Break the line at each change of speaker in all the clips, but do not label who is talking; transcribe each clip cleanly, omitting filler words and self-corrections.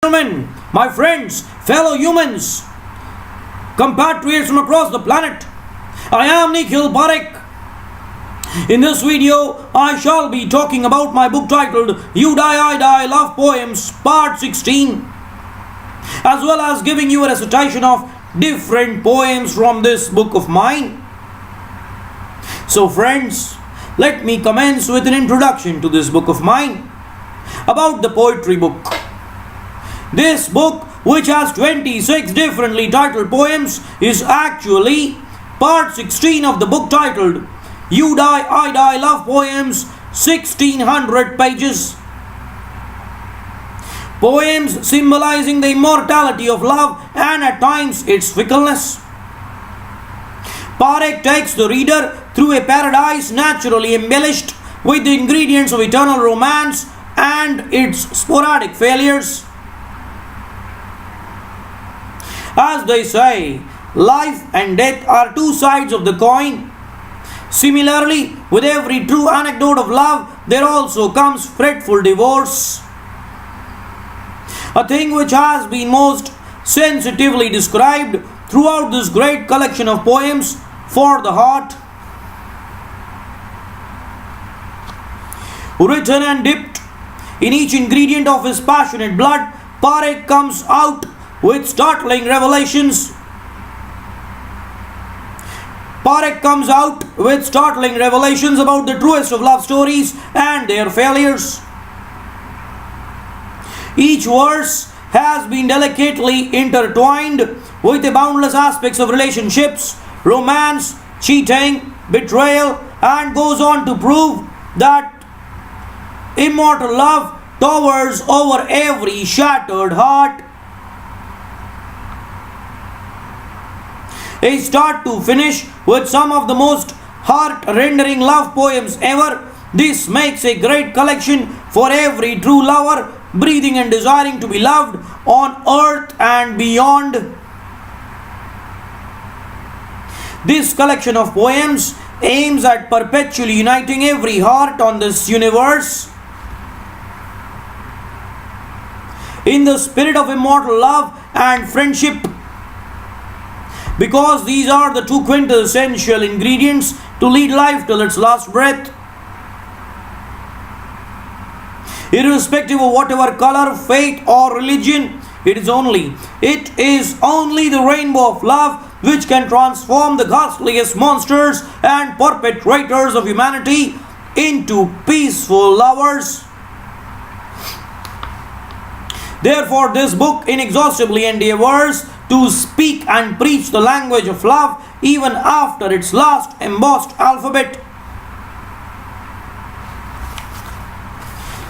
Gentlemen, my friends, fellow humans, compatriots from across the planet, I am Nikhil Parekh. In this video, I shall be talking about my book titled You Die, I Die, Love Poems, Part 16, as well as giving you a recitation of different poems from this book of mine. So friends, let me commence with an introduction to this book of mine about the poetry book. This book, which has 26 differently titled poems, is actually part 16 of the book titled You Die, I Die, Love Poems, 1600 pages. Poems symbolizing the immortality of love and at times its fickleness. Parekh takes the reader through a paradise naturally embellished with the ingredients of eternal romance and its sporadic failures. As they say, life and death are two sides of the coin. Similarly, with every true anecdote of love, there also comes fretful divorce. A thing which has been most sensitively described throughout this great collection of poems for the heart. Written and dipped in each ingredient of his passionate blood, Parekh comes out with startling revelations. Parekh comes out with startling revelations about the truest of love stories and their failures. Each verse has been delicately intertwined with the boundless aspects of relationships, romance, cheating, betrayal, and goes on to prove that immortal love towers over every shattered heart. A start to finish with some of the most heart-rendering love poems ever, this makes a great collection for every true lover breathing and desiring to be loved on earth and beyond. This collection of poems aims at perpetually uniting every heart on this universe in the spirit of immortal love and friendship, because these are the two quintessential ingredients to lead life till its last breath. Irrespective of whatever color, faith, or religion, it is only the rainbow of love which can transform the ghastliest monsters and perpetrators of humanity into peaceful lovers. Therefore, this book inexhaustibly endeavors to speak and preach the language of love even after its last embossed alphabet.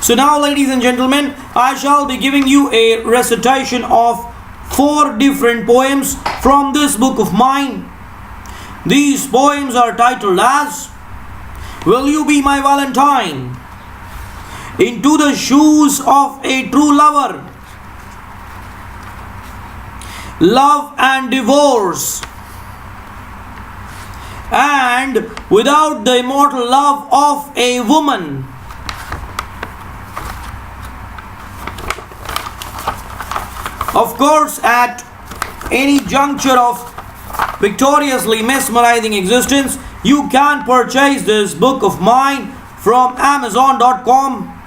So now, ladies and gentlemen, I shall be giving you a recitation of 4 different poems from this book of mine. These poems are titled as Will You Be My Valentine, Into the Shoes of a True Lover, Love and Divorce, and Without the Immortal Love of a Woman. Of course, at any juncture of victoriously mesmerizing existence, you can purchase this book of mine from Amazon.com.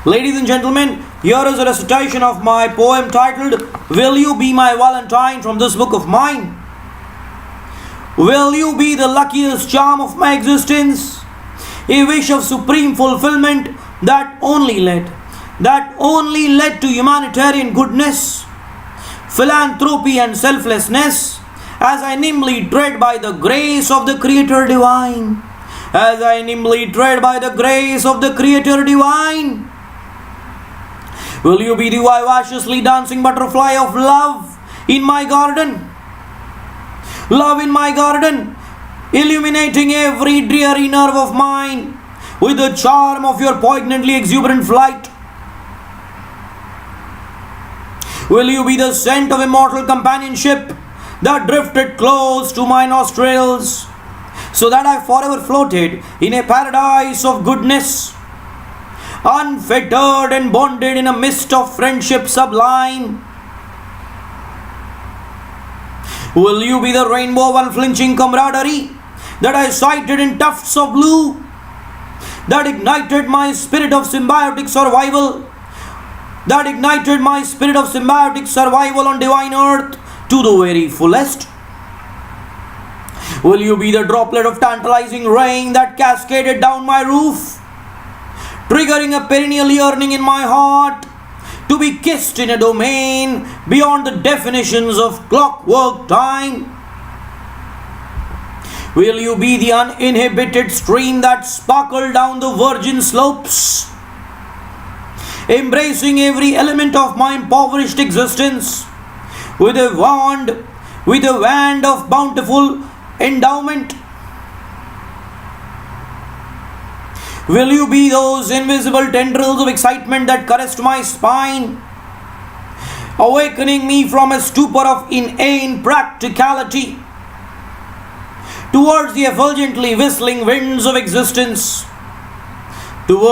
Ladies and gentlemen, here is a recitation of my poem titled Will You Be My Valentine from this book of mine. Will you be the luckiest charm of my existence? A wish of supreme fulfillment that only led to humanitarian goodness, philanthropy and selflessness, as I nimbly tread by the grace of the Creator Divine. As I nimbly tread by the grace of the Creator Divine. Will you be the vivaciously dancing butterfly of love in my garden? Love in my garden, illuminating every dreary nerve of mine with the charm of your poignantly exuberant flight. Will you be the scent of immortal companionship that drifted close to my nostrils, so that I forever floated in a paradise of goodness? unfettered and bonded in a mist of friendship sublime? Will you be the rainbow of unflinching camaraderie that I sighted in tufts of blue, that ignited my spirit of symbiotic survival, on divine earth to the very fullest? Will you be the droplet of tantalizing rain that cascaded down my roof, triggering a perennial yearning in my heart to be kissed in a domain beyond the definitions of clockwork time? Will you be the uninhibited stream that sparkled down the virgin slopes, embracing every element of my impoverished existence with a wand of bountiful endowment? Will you be those invisible tendrils of excitement that caressed my spine, awakening me from a stupor of inane practicality towards the effulgently whistling winds of existence? Will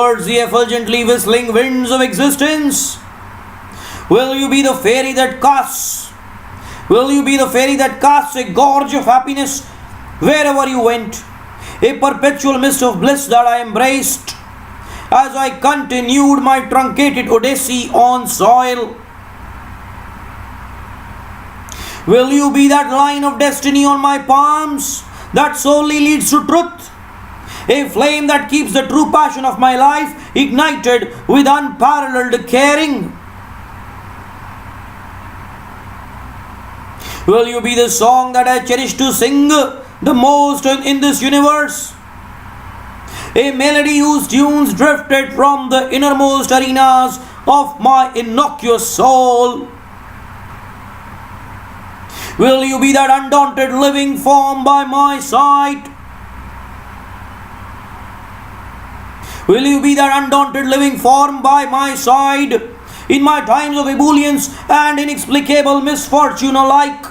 you be the fairy that casts a gorge of happiness wherever you went, a perpetual mist of bliss that I embraced as I continued my truncated odyssey on soil? Will you be that line of destiny on my palms that solely leads to truth, a flame that keeps the true passion of my life ignited with unparalleled caring? Will you be the song that I cherish to sing the most in this universe, a melody whose tunes drifted from the innermost arenas of my innocuous soul? Will you be that undaunted living form by my side? In my times of ebullience and inexplicable misfortune alike,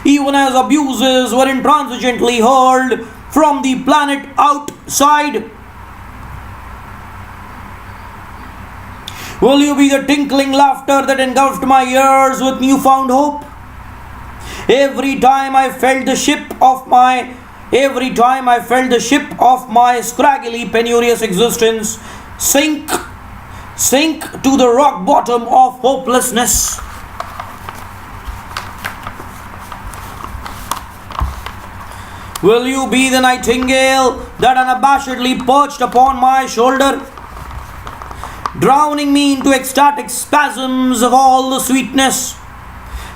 even as abuses were intransigently hurled from the planet outside? Will you be the tinkling laughter that engulfed my ears with newfound hope every time I felt the ship of my scraggly penurious existence sink to the rock bottom of hopelessness? Will you be the nightingale that unabashedly perched upon my shoulder, drowning me into ecstatic spasms of all the sweetness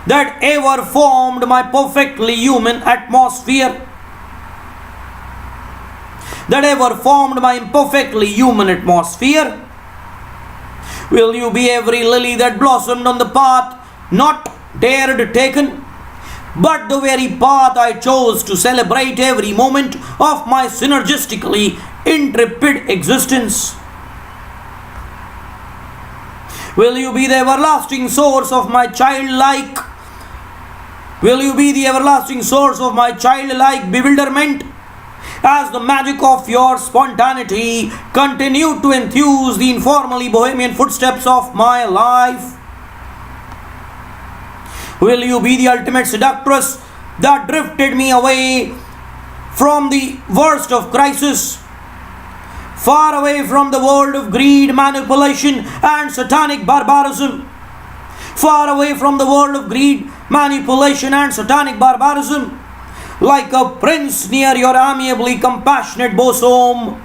that ever formed my perfectly human atmosphere? Will you be every lily that blossomed on the path not dared taken, but the very path I chose to celebrate every moment of my synergistically intrepid existence? Will you be the everlasting source of my childlike bewilderment, as the magic of your spontaneity continued to enthuse the informally bohemian footsteps of my life? Will you be the ultimate seductress that drifted me away from the worst of crisis, far away from the world of greed, manipulation, and satanic barbarism? Like a prince near your amiably compassionate bosom?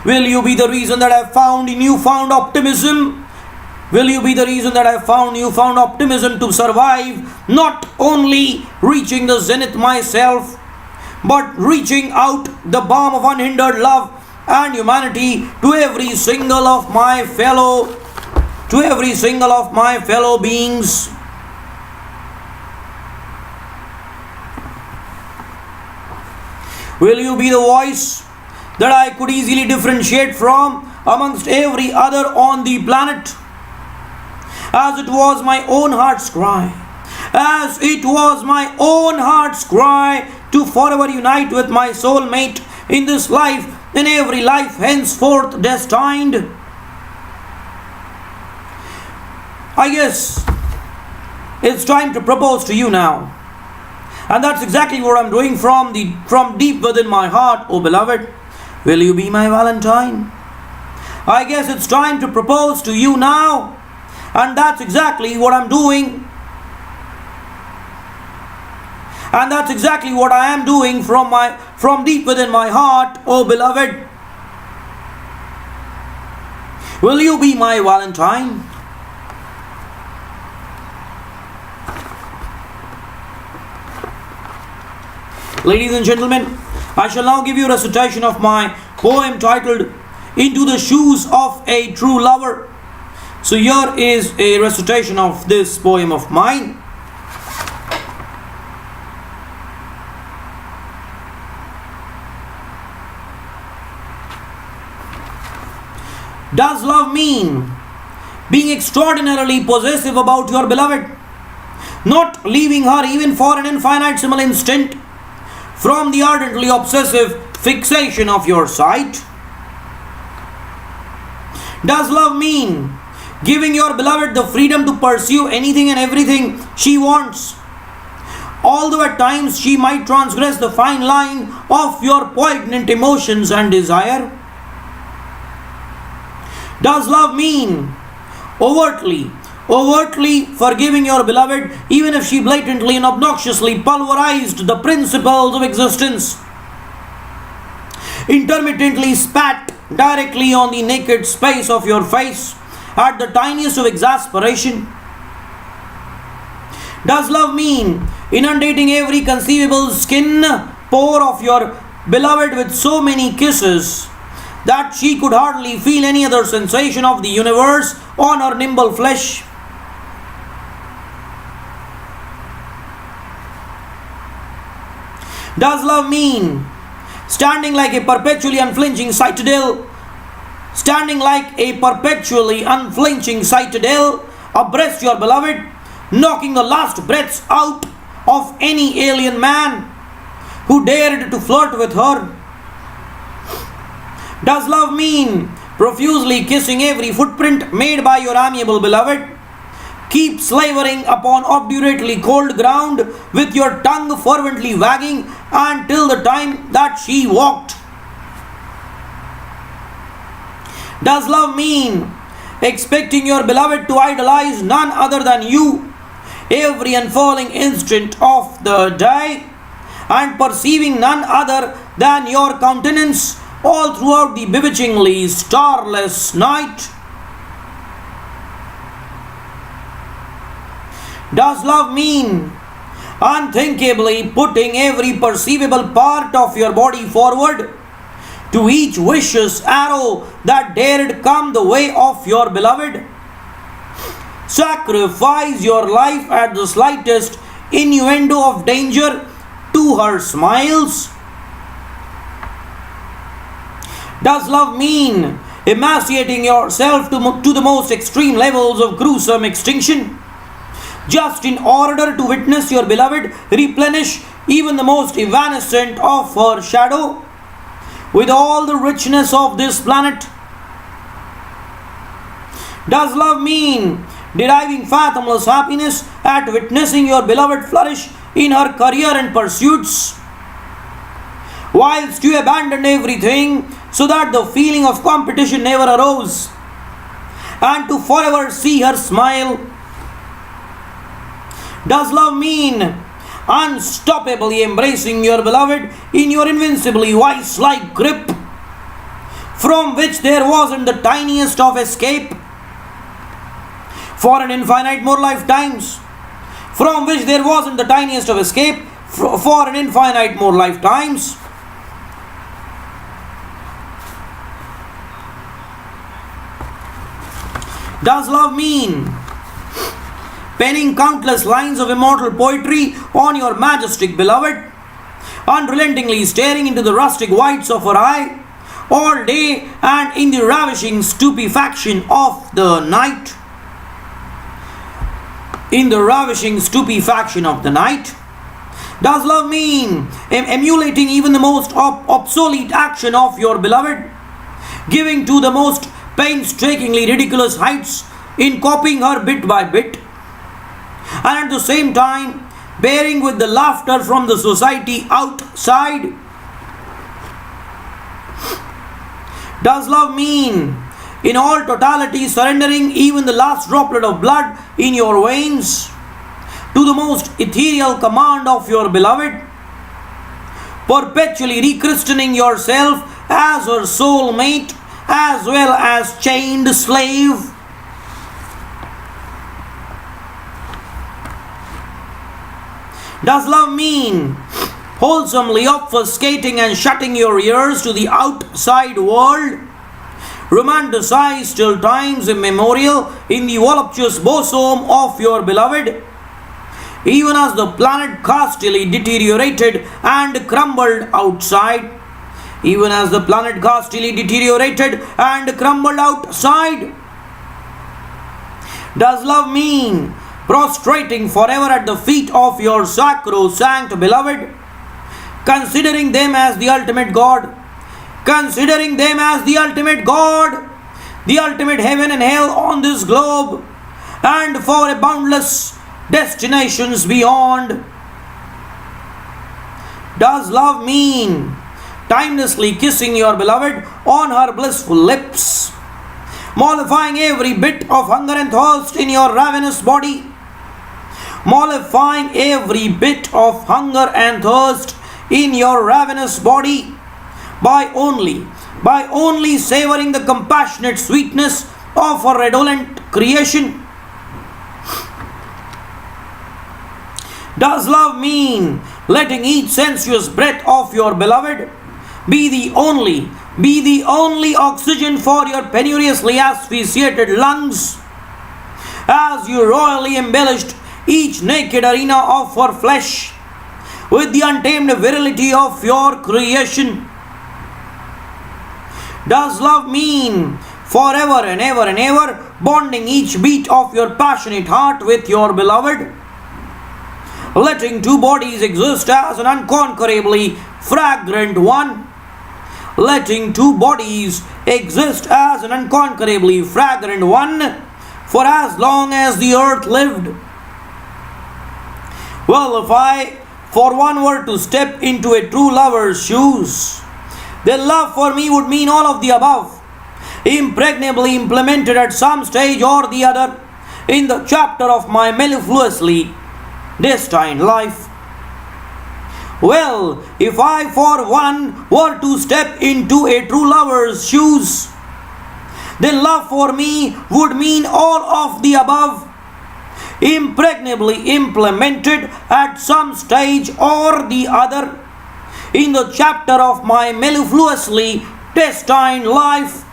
Will you be the reason that I found newfound optimism to survive, not only reaching the zenith myself, but reaching out the balm of unhindered love and humanity to every single of my fellow beings? Will you be the voice that I could easily differentiate from amongst every other on the planet, as it was my own heart's cry to forever unite with my soulmate in this life in every life henceforth destined. I guess it's time to propose to you now. And that's exactly what I'm doing from deep within my heart, oh beloved. Will you be my Valentine? I guess it's time to propose to you now. And that's exactly what I'm doing. And that's exactly what I am doing from deep within my heart, oh beloved. Will you be my Valentine? Ladies and gentlemen, I shall now give you a recitation of my poem titled Into the Shoes of a True Lover. So here is a recitation of this poem of mine. Does love mean being extraordinarily possessive about your beloved, not leaving her even for an infinitesimal instant from the ardently obsessive fixation of your sight? Does love mean giving your beloved the freedom to pursue anything and everything she wants, although at times she might transgress the fine line of your poignant emotions and desire? Does love mean overtly forgiving your beloved even if she blatantly and obnoxiously pulverized the principles of existence, intermittently spat directly on the naked space of your face at the tiniest of exasperation? Does love mean inundating every conceivable skin pore of your beloved with so many kisses that she could hardly feel any other sensation of the universe on her nimble flesh? Does love mean standing like a perpetually unflinching citadel abreast your beloved, knocking the last breaths out of any alien man who dared to flirt with her? Does love mean profusely kissing every footprint made by your amiable beloved, keep slavering upon obdurately cold ground with your tongue fervently wagging until the time that she walked? Does love mean expecting your beloved to idolize none other than you every unfurling instant of the day, and perceiving none other than your countenance all throughout the bewitchingly starless night? Does love mean unthinkably putting every perceivable part of your body forward to each vicious arrow that dared come the way of your beloved? Sacrifice your life at the slightest innuendo of danger to her smiles? Does love mean emaciating yourself to the most extreme levels of gruesome extinction, just in order to witness your beloved replenish even the most evanescent of her shadow with all the richness of this planet? Does love mean deriving fathomless happiness at witnessing your beloved flourish in her career and pursuits, whilst you abandoned everything so that the feeling of competition never arose, and to forever see her smile? Does love mean unstoppably embracing your beloved in your invincibly vice-like grip, from which there wasn't the tiniest of escape for an infinite more lifetimes? From which there wasn't the tiniest of escape for an infinite more lifetimes? Does love mean penning countless lines of immortal poetry on your majestic beloved, unrelentingly staring into the rustic whites of her eye all day and in the ravishing stupefaction of the night? Does love mean emulating even the most obsolete action of your beloved? Giving to the most painstakingly ridiculous heights in copying her bit by bit? And at the same time, bearing with the laughter from the society outside? Does love mean, in all totality, surrendering even the last droplet of blood in your veins to the most ethereal command of your beloved? Perpetually rechristening yourself as her soul mate as well as chained slave? Does love mean wholesomely obfuscating and shutting your ears to the outside world, romanticized till times immemorial in the voluptuous bosom of your beloved, even as the planet castily deteriorated and crumbled outside? Even as the planet castily deteriorated and crumbled outside? Does love mean prostrating forever at the feet of your sacrosanct beloved, considering them as the ultimate God, considering them as the ultimate God, the ultimate heaven and hell on this globe, and for a boundless destinations beyond? Does love mean timelessly kissing your beloved on her blissful lips, mollifying every bit of hunger and thirst in your ravenous body, mollifying every bit of hunger and thirst in your ravenous body by only savoring the compassionate sweetness of a redolent creation? Does love mean letting each sensuous breath of your beloved be the only oxygen for your penuriously asphyxiated lungs, as you royally embellished each naked arena of her flesh with the untamed virility of your creation? Does love mean forever and ever and ever bonding each beat of your passionate heart with your beloved, letting two bodies exist as an unconquerably fragrant one, letting two bodies exist as an unconquerably fragrant one for as long as the earth lived? Well, if I for one were to step into a true lover's shoes, then love for me would mean all of the above, impregnably implemented at some stage or the other in the chapter of my mellifluously destined life. Well, if I for one were to step into a true lover's shoes, then love for me would mean all of the above, impregnably implemented at some stage or the other in the chapter of my mellifluously destined life.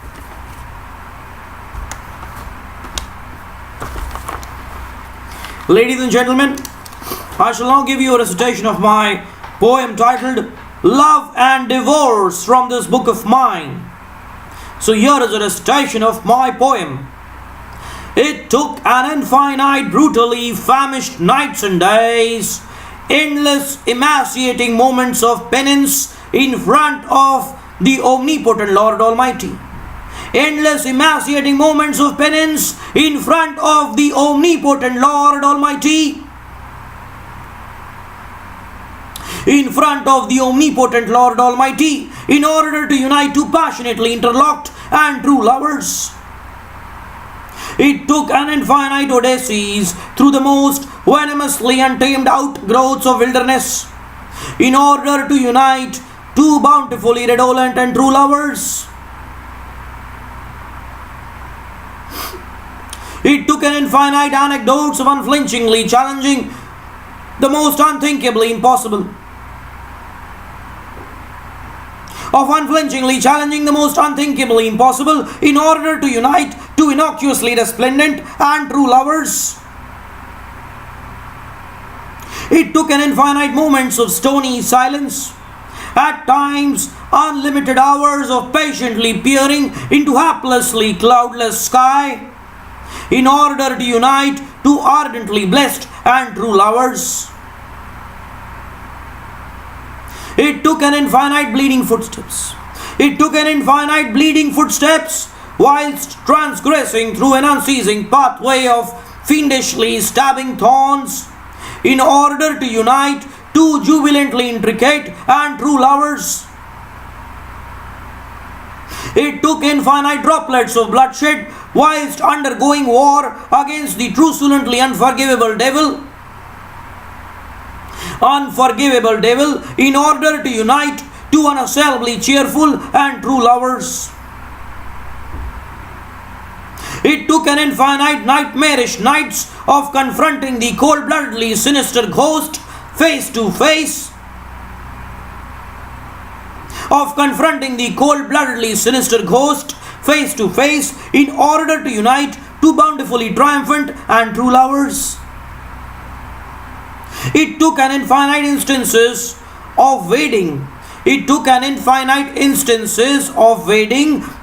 Ladies and gentlemen, I shall now give you a recitation of my poem titled Love and Divorce from this book of mine. So here is a recitation of my poem. It took an infinite, brutally famished nights and days, endless, emaciating moments of penance in front of the omnipotent Lord Almighty. Endless, emaciating moments of penance in front of the omnipotent Lord Almighty. In front of the omnipotent Lord Almighty, in order to unite two passionately interlocked and true lovers. It took an infinite odysseys through the most venomously untamed outgrowths of wilderness in order to unite two bountifully redolent and true lovers. It took an infinite anecdotes of unflinchingly challenging the most unthinkably impossible. Of unflinchingly challenging the most unthinkably impossible in order to unite two innocuously resplendent and true lovers. It took an infinite moments of stony silence, at times unlimited hours of patiently peering into haplessly cloudless sky, in order to unite two ardently blessed and true lovers. It took an infinite bleeding footsteps. It took an infinite bleeding footsteps whilst transgressing through an unceasing pathway of fiendishly stabbing thorns in order to unite two jubilantly intricate and true lovers. It took infinite droplets of bloodshed whilst undergoing war against the truculently unforgivable devil in order to unite two unassailably cheerful and true lovers. It took an infinite nightmarish nights of confronting the cold-bloodedly sinister ghost face to face, in order to unite two bountifully triumphant and true lovers. It took an infinite instances of wading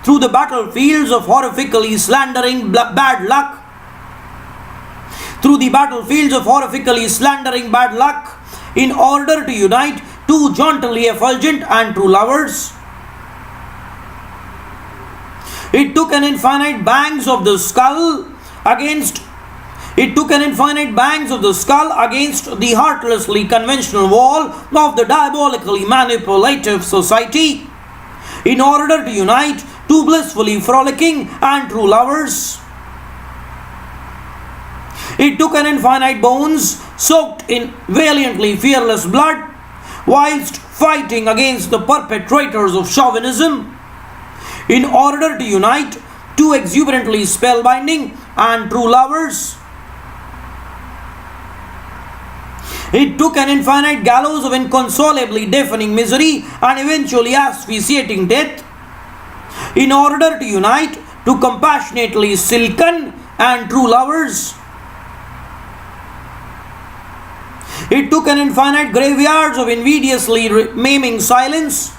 through the battlefields of horrifically slandering bad luck, in order to unite two jauntily effulgent and true lovers. It took an infinite bangs of the skull against the heartlessly conventional wall of the diabolically manipulative society, in order to unite two blissfully frolicking and true lovers. It took an infinite bones soaked in valiantly fearless blood whilst fighting against the perpetrators of chauvinism, in order to unite two exuberantly spellbinding and true lovers. It took an infinite gallows of inconsolably deafening misery and eventually asphyxiating death, in order to unite two compassionately silken and true lovers. It took an infinite graveyards of invidiously maiming silence,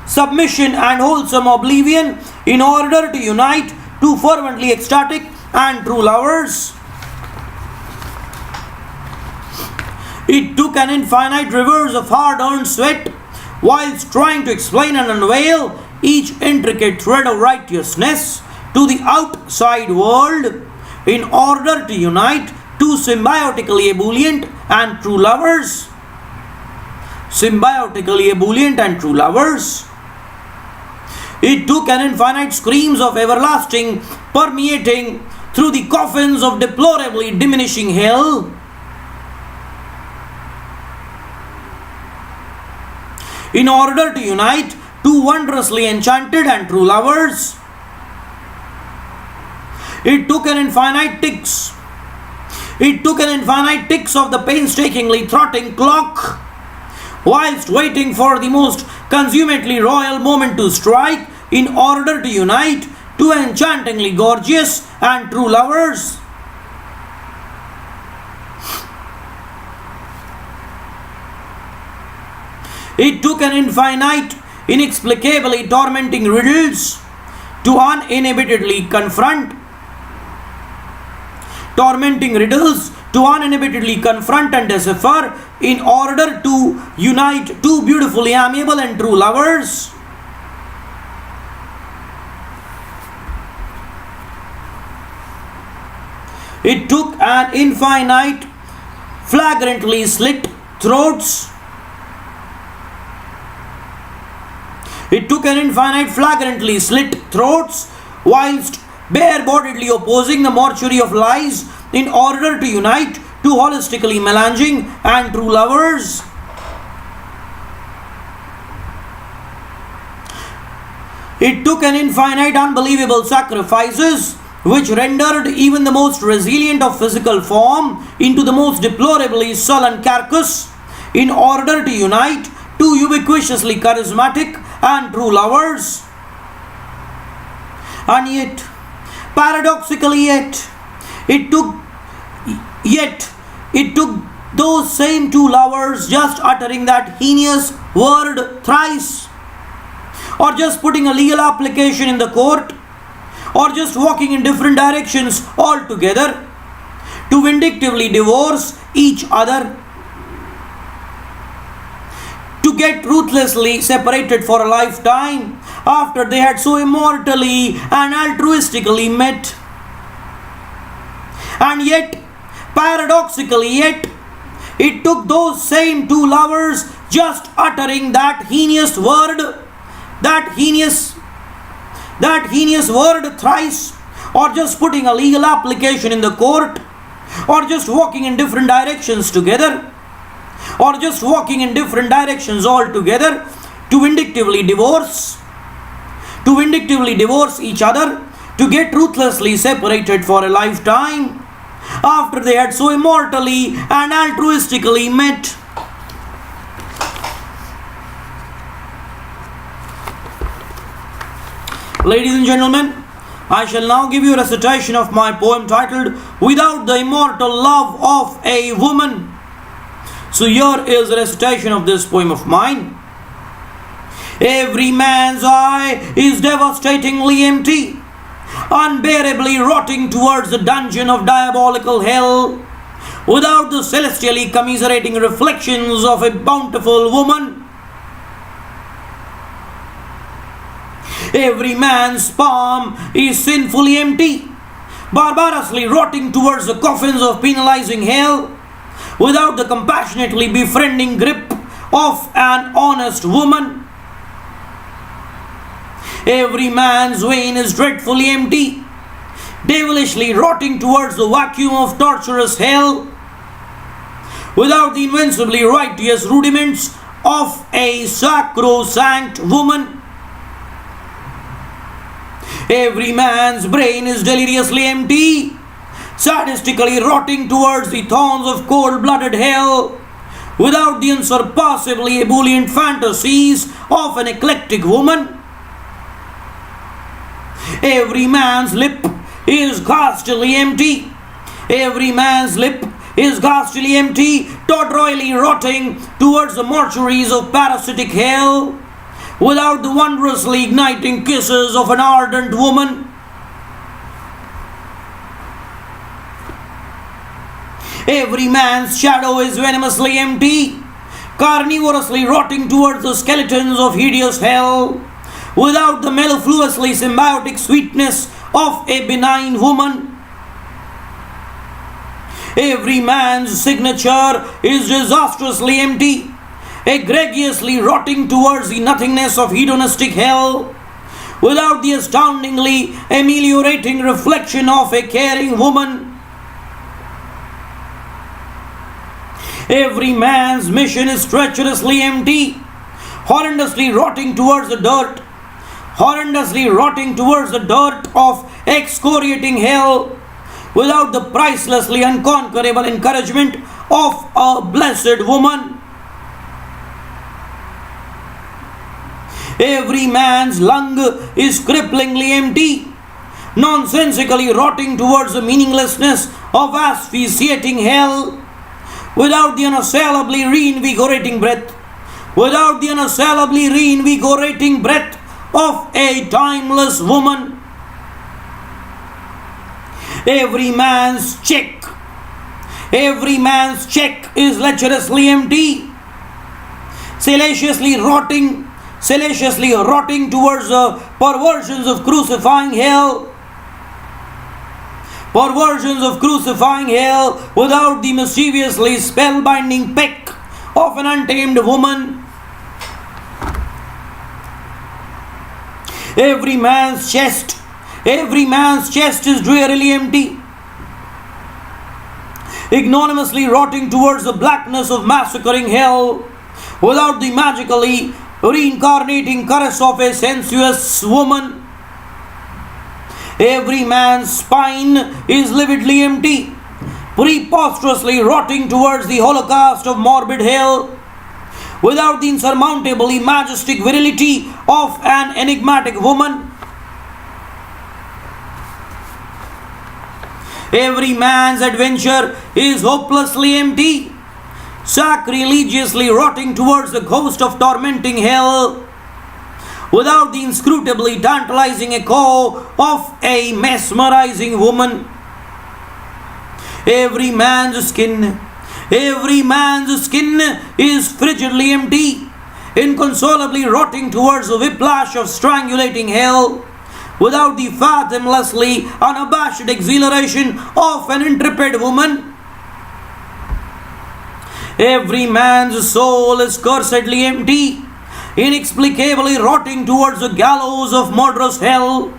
submission and wholesome oblivion, in order to unite two fervently ecstatic and true lovers. It took an infinite rivers of hard-earned sweat whilst trying to explain and unveil each intricate thread of righteousness to the outside world, in order to unite two symbiotically ebullient and true lovers. It took an infinite screams of everlasting permeating through the coffins of deplorably diminishing hell, in order to unite two wondrously enchanted and true lovers. It took an infinite ticks of the painstakingly trotting clock whilst waiting for the most consummately royal moment to strike, in order to unite two enchantingly gorgeous and true lovers. It took an infinite, inexplicably tormenting riddles to uninhibitedly confront and decipher, in order to unite two beautifully amiable and true lovers. It took an infinite, flagrantly slit throats. Whilst bare-bodedly opposing the mortuary of lies, in order to unite two holistically melanging and true lovers. It took an infinite unbelievable sacrifices which rendered even the most resilient of physical form into the most deplorably sullen carcass, in order to unite two ubiquitously charismatic and true lovers. And yet, paradoxically, it took those same two lovers just uttering that heinous word thrice, or just putting a legal application in the court, or just walking in different directions altogether, to vindictively divorce each other, to get ruthlessly separated for a lifetime after they had so immortally and altruistically met. And yet, paradoxically yet, it took those same two lovers just uttering that heinous word thrice, or just putting a legal application in the court, or just walking in different directions together, or just walking in different directions altogether, to vindictively divorce each other, to get ruthlessly separated for a lifetime after they had so immortally and altruistically met. Ladies and gentlemen, I shall now give you a recitation of my poem titled Without the Immortal Love of a Woman. So here is a recitation of this poem of mine. Every man's eye is devastatingly empty, unbearably rotting towards the dungeon of diabolical hell, without the celestially commiserating reflections of a bountiful woman. Every man's palm is sinfully empty, barbarously rotting towards the coffins of penalizing hell, without the compassionately befriending grip of an honest woman. Every man's vein is dreadfully empty, devilishly rotting towards the vacuum of torturous hell, without the invincibly righteous rudiments of a sacrosanct woman. Every man's brain is deliriously empty, sadistically rotting towards the thorns of cold-blooded hell, without the unsurpassably ebullient fantasies of an eclectic woman. Every man's lip is ghastly empty. Every man's lip is ghastly empty, taught-royally rotting towards the mortuaries of parasitic hell, without the wondrously igniting kisses of an ardent woman. Every man's shadow is venomously empty, carnivorously rotting towards the skeletons of hideous hell, without the mellifluously symbiotic sweetness of a benign woman. Every man's signature is disastrously empty, egregiously rotting towards the nothingness of hedonistic hell, without the astoundingly ameliorating reflection of a caring woman. Every man's mission is treacherously empty, horrendously rotting towards the dirt, of excoriating hell, without the pricelessly unconquerable encouragement of a blessed woman. Every man's lung is cripplingly empty, nonsensically rotting towards the meaninglessness of asphyxiating hell, without the unassailably reinvigorating breath, of a timeless woman. Every man's check is lecherously empty, salaciously rotting towards the perversions of crucifying hell, without the mischievously spellbinding peck of an untamed woman. Every man's chest is drearily empty, ignominiously rotting towards the blackness of massacring hell, without the magically reincarnating caress of a sensuous woman. Every man's spine is lividly empty, preposterously rotting towards the holocaust of morbid hell, without the insurmountably majestic virility of an enigmatic woman. Every man's adventure is hopelessly empty, sacrilegiously rotting towards the ghost of tormenting hell, without the inscrutably tantalizing echo of a mesmerizing woman. Every man's skin is frigidly empty, inconsolably rotting towards the whiplash of strangulating hell, without the fathomlessly unabashed exhilaration of an intrepid woman. Every man's soul is cursedly empty, inexplicably rotting towards the gallows of murderous hell,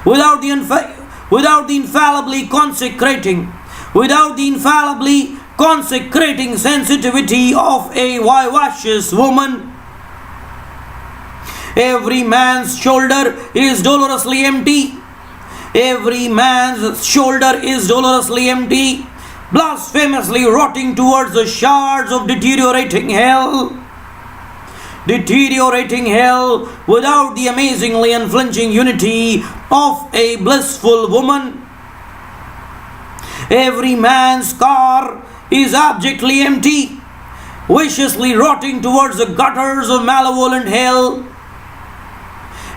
without the infallibly consecrating sensitivity of a vivacious woman. Every man's shoulder is dolorously empty. Every man's shoulder is dolorously empty, blasphemously rotting towards the shards of deteriorating hell. Deteriorating hell without the amazingly unflinching unity of a blissful woman. Every man's car is abjectly empty, viciously rotting towards the gutters of malevolent hell.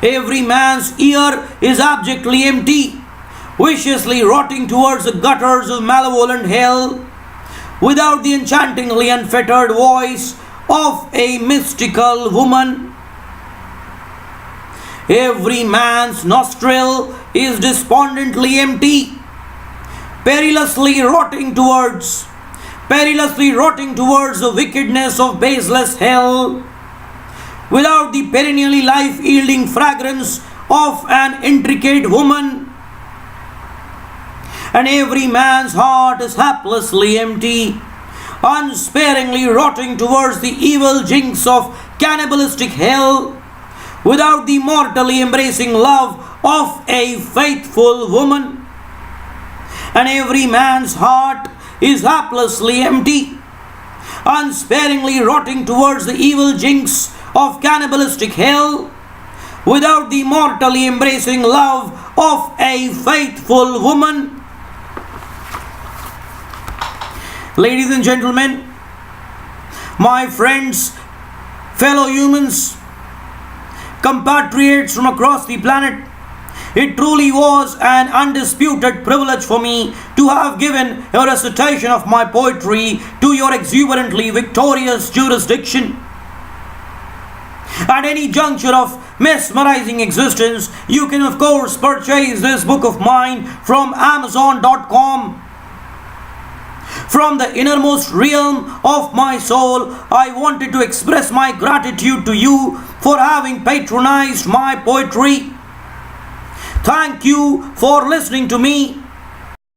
Every man's ear is abjectly empty, viciously rotting towards the gutters of malevolent hell, without the enchantingly unfettered voice of a mystical woman. Every man's nostril is despondently empty, perilously rotting towards the wickedness of baseless hell, without the perennially life-yielding fragrance of an intricate woman. And every man's heart is haplessly empty, unsparingly rotting towards the evil jinx of cannibalistic hell, without the mortally embracing love of a faithful woman. And every man's heart is haplessly empty, unsparingly rotting towards the evil jinx of cannibalistic hell, without the mortally embracing love of a faithful woman. Ladies and gentlemen, my friends, fellow humans, compatriots from across the planet, it truly was an undisputed privilege for me to have given a recitation of my poetry to your exuberantly victorious jurisdiction. At any juncture of mesmerizing existence, you can of course purchase this book of mine from Amazon.com. From the innermost realm of my soul, I wanted to express my gratitude to you for having patronized my poetry. Thank you for listening to me.